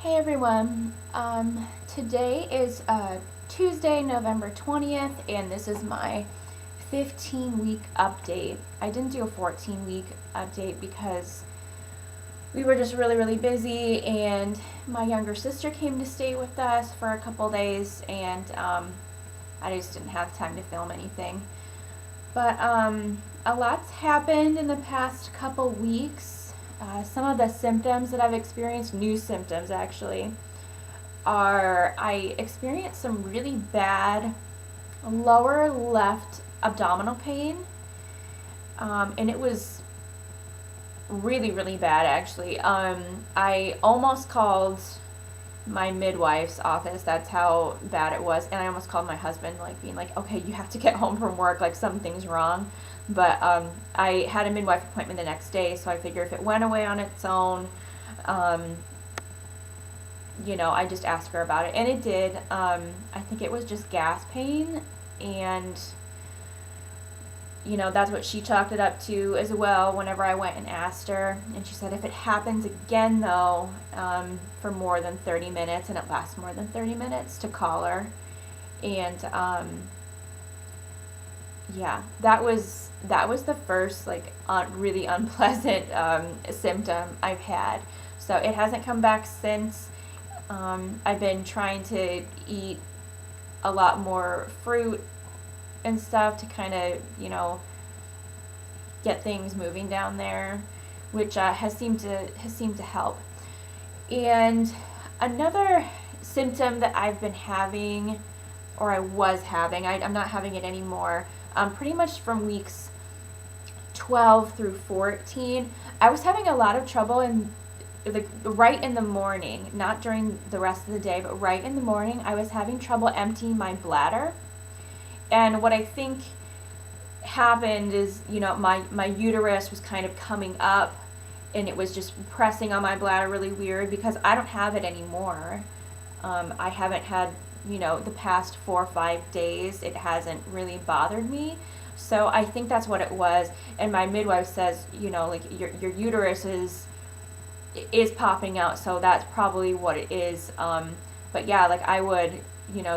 Hey everyone, today is Tuesday, November 20th, and this is my 15-week update. I didn't do a 14-week update because we were just really busy, and my younger sister came to stay with us for a couple days, and I just didn't have time to film anything. But a lot's happened in the past couple weeks. Some of the symptoms that I've experienced, new symptoms actually, are I experienced some really bad lower left abdominal pain, and it was really bad actually. I almost called my midwife's office. That's how bad it was, and I almost called my husband, like being like, okay, you have to get home from work, like something's wrong. But I had a midwife appointment the next day, so I figured if it went away on its own, I just asked her about it, and it did. I think it was just gas pain, and that's what she chalked it up to as well whenever I went and asked her. And she said if it happens again, though, for more than 30 minutes, and it lasts more than 30 minutes, to call her. And yeah, that was the first really unpleasant symptom I've had. So it hasn't come back since. I've been trying to eat a lot more fruit and stuff to kind of get things moving down there, which has seemed to help. And another symptom that I've been having, or I was having, I'm not having it anymore, pretty much from weeks 12 through 14, I was having a lot of trouble right in the morning, not during the rest of the day, but right in the morning, I was having trouble emptying my bladder. And what I think happened is, my uterus was kind of coming up, and it was just pressing on my bladder really weird, because I don't have it anymore. I haven't had, the past 4 or 5 days, it hasn't really bothered me. So I think that's what it was. And my midwife says, your uterus is popping out, so that's probably what it is. But yeah, I would,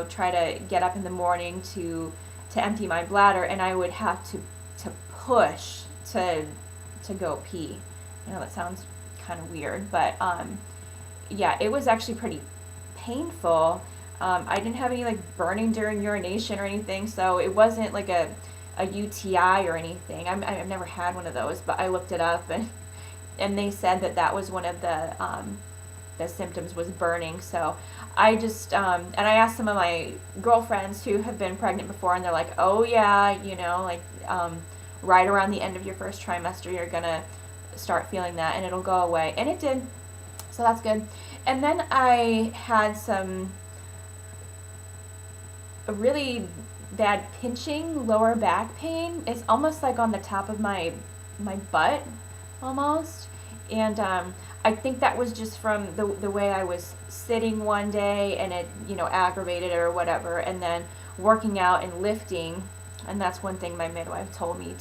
try to get up in the morning to empty my bladder, and I would have to push to go pee. That sounds kind of weird, but yeah, it was actually pretty painful. I didn't have any burning during urination or anything, so it wasn't like a UTI or anything. I've never had one of those, but I looked it up, and they said that was one of the symptoms was burning. So I just and I asked some of my girlfriends who have been pregnant before, and they're like, oh yeah, right around the end of your first trimester, you're gonna start feeling that, and it'll go away. And it did, so that's good. And then I had a really bad pinching lower back pain. It's almost like on the top of my butt almost. And I think that was just from the way I was sitting one day, and it aggravated it or whatever, and then working out and lifting. And that's one thing my midwife told me,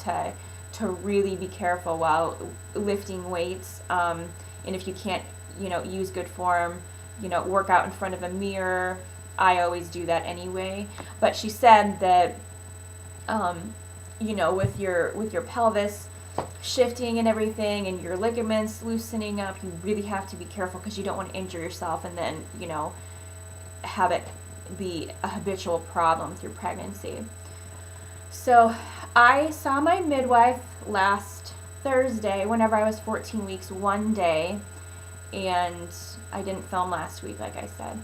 to really be careful while lifting weights. And if you can't use good form, work out in front of a mirror. I always do that anyway. But she said that with your pelvis shifting and everything, and your ligaments loosening up, you really have to be careful, because you don't want to injure yourself and then have it be a habitual problem through pregnancy. So I saw my midwife last Thursday, whenever I was 14 weeks, one day, and I didn't film last week, like I said.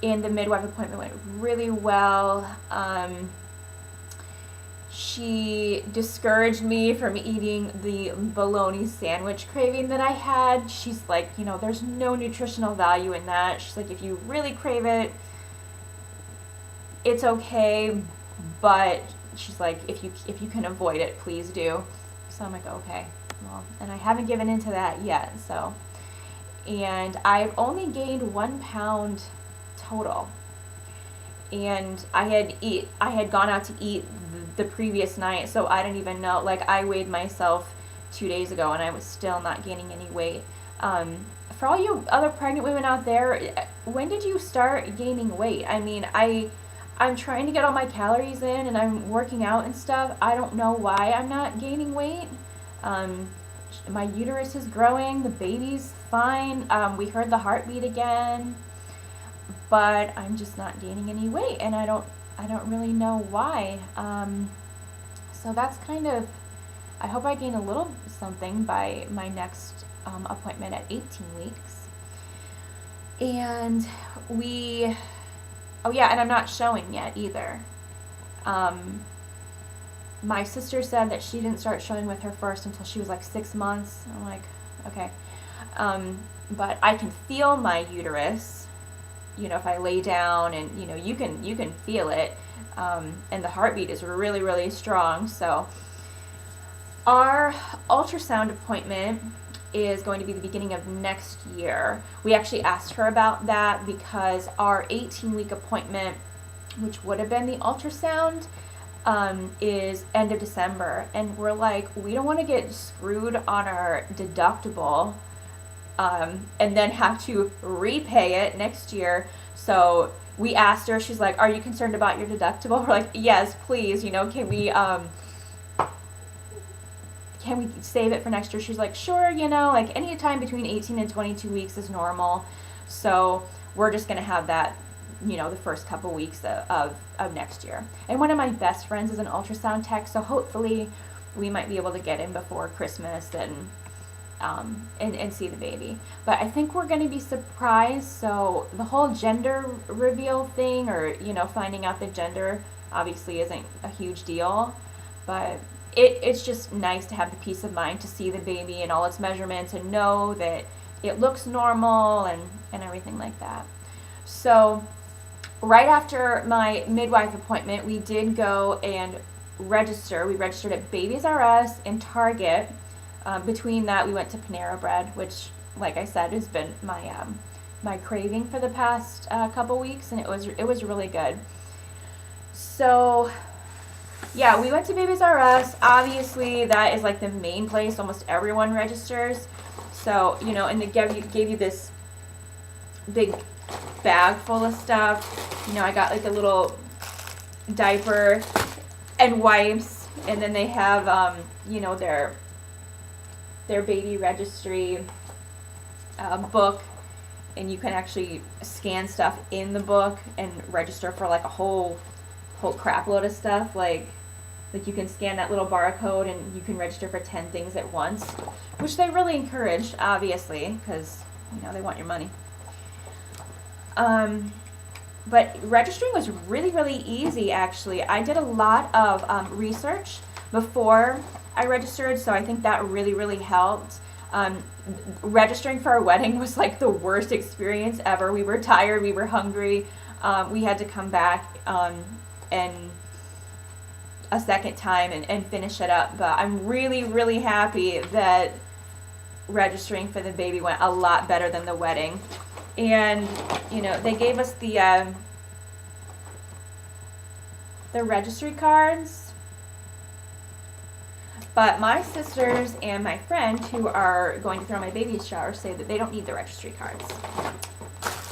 And the midwife appointment went really well. She discouraged me from eating the bologna sandwich craving that I had. She's like, there's no nutritional value in that. She's like, if you really crave it, it's okay, but she's like, if you can avoid it, please do. So I'm like, okay, well, and I haven't given into that yet. So, and I've only gained 1 pound total. And I had gone out to eat the previous night, so I didn't even know. I weighed myself 2 days ago, and I was still not gaining any weight. For all you other pregnant women out there, when did you start gaining weight? I mean, I'm trying to get all my calories in and I'm working out and stuff. I don't know why I'm not gaining weight. My uterus is growing, the baby's fine. We heard the heartbeat again, but I'm just not gaining any weight, and I don't really know why. So that's kind of, I hope I gain a little something by my next appointment at 18 weeks. And oh yeah, and I'm not showing yet either. My sister said that she didn't start showing with her first until she was like 6 months. I'm like, okay. But I can feel my uterus, if I lay down, and you can feel it. And the heartbeat is really, really strong. So our ultrasound appointment is going to be the beginning of next year. We actually asked her about that because our 18-week appointment, which would have been the ultrasound, is end of December, and we're like, we don't want to get screwed on our deductible, and then have to repay it next year. So we asked her, she's like, are you concerned about your deductible? We're like, yes, please, can we save it for next year? She's like, sure, like any time between 18 and 22 weeks is normal. So we're just going to have that, the first couple weeks of next year. And one of my best friends is an ultrasound tech, so hopefully we might be able to get in before Christmas and see the baby. But I think we're going to be surprised. So the whole gender reveal thing, or finding out the gender, obviously isn't a huge deal, but it's just nice to have the peace of mind to see the baby and all its measurements and know that it looks normal and everything like that. So right after my midwife appointment, we did go and register. We registered at Babies R Us and Target. Between that, we went to Panera Bread, which, like I said, has been my craving for the past couple weeks, and it was really good. So yeah, we went to Babies R Us. Obviously, that is like the main place almost everyone registers. So, and they gave you this big bag full of stuff. I got like a little diaper and wipes, and then they have their baby registry book, and you can actually scan stuff in the book and register for like a whole crap load of stuff. Like you can scan that little barcode and you can register for 10 things at once, which they really encourage, obviously, because they want your money. But registering was really, really easy, actually. I did a lot of research before I registered, so I think that really, really helped. Registering for our wedding was like the worst experience ever. We were tired, we were hungry. We had to come back and a second time and finish it up. But I'm really, really happy that registering for the baby went a lot better than the wedding. And they gave us the registry cards, but my sisters and my friend who are going to throw my baby's shower say that they don't need the registry cards.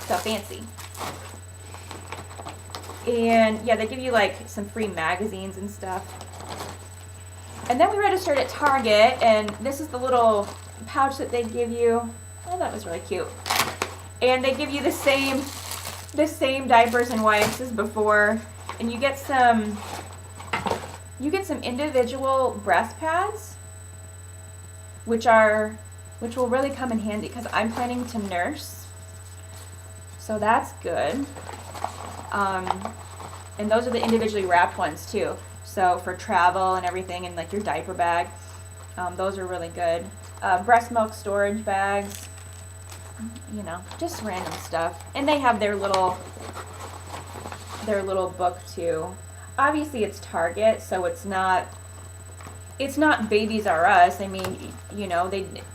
So fancy. And yeah, they give you like some free magazines and stuff. And then we registered at Target, and this is the little pouch that they give you. Oh, that was really cute. And they give you the same diapers and wipes as before, and you get some individual breast pads, which will really come in handy because I'm planning to nurse, so that's good. And those are the individually wrapped ones too, so for travel and everything, and like your diaper bag, those are really good. Breast milk storage bags, just random stuff. And they have their little book too. Obviously it's Target, so it's not Babies R Us. I mean,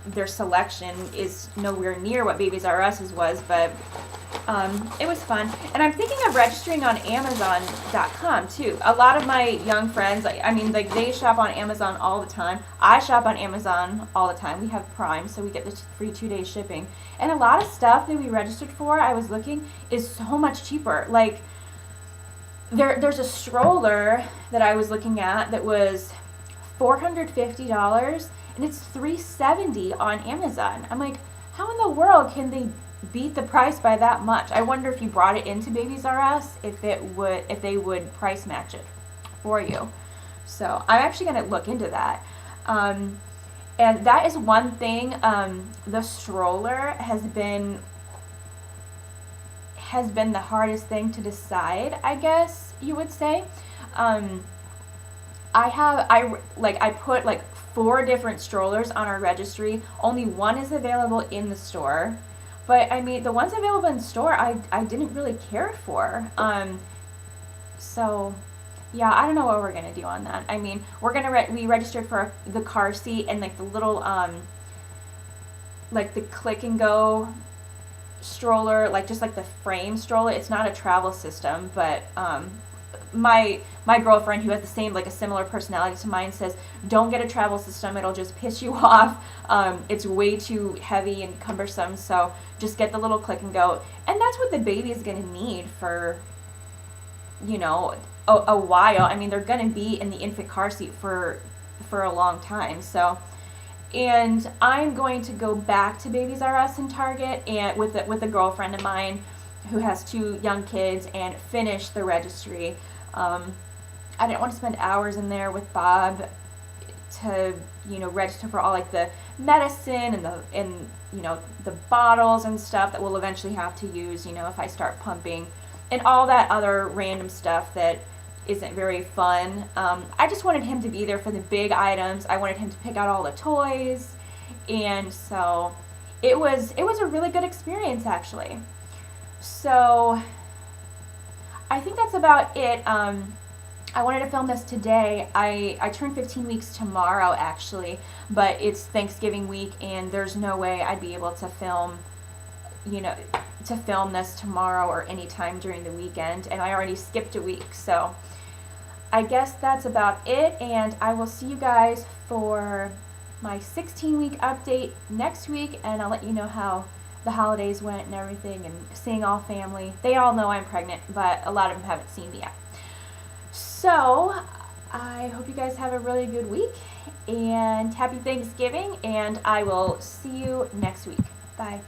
their selection is nowhere near what Babies R Us's was, but It was fun. And I'm thinking of registering on Amazon.com too. A lot of my young friends, like they shop on Amazon all the time. I shop on Amazon all the time. We have Prime, so we get the free 2-day shipping. And a lot of stuff that we registered for, I was looking, is so much cheaper. Like, there's a stroller that I was looking at that was $450, and it's $370 on Amazon. I'm like, how in the world can they beat the price by that much? I wonder if you brought it into Babies R Us, if they would price match it for you. So I'm actually going to look into that. And that is one thing. The stroller has been the hardest thing to decide, I guess you would say. I put like 4 different strollers on our registry. Only one is available in the store. But I mean, the ones available in the store, I didn't really care for. So yeah, I don't know what we're gonna do on that. I mean, we registered for the car seat and like the little like the click and go stroller, like just like the frame stroller. It's not a travel system, but my girlfriend, who has a similar personality to mine, says don't get a travel system, it'll just piss you off. It's way too heavy and cumbersome, so just get the little click and go. And that's what the baby is going to need for, a while. I mean, they're going to be in the infant car seat for a long time. So, and I'm going to go back to Babies R Us and Target and with a girlfriend of mine who has 2 young kids and finish the registry. I didn't want to spend hours in there with Bob to, register for all like the medicine and the bottles and stuff that we'll eventually have to use, if I start pumping, and all that other random stuff that isn't very fun. I just wanted him to be there for the big items. I wanted him to pick out all the toys, and so it was a really good experience, actually. So I think that's about it. I wanted to film this today. I turn 15 weeks tomorrow, actually, but it's Thanksgiving week, and there's no way I'd be able to film this tomorrow or any time during the weekend, and I already skipped a week. So I guess that's about it, and I will see you guys for my 16-week update next week, and I'll let you know how the holidays went and everything, and seeing all family. They all know I'm pregnant, but a lot of them haven't seen me yet. So I hope you guys have a really good week, and happy Thanksgiving, and I will see you next week. Bye.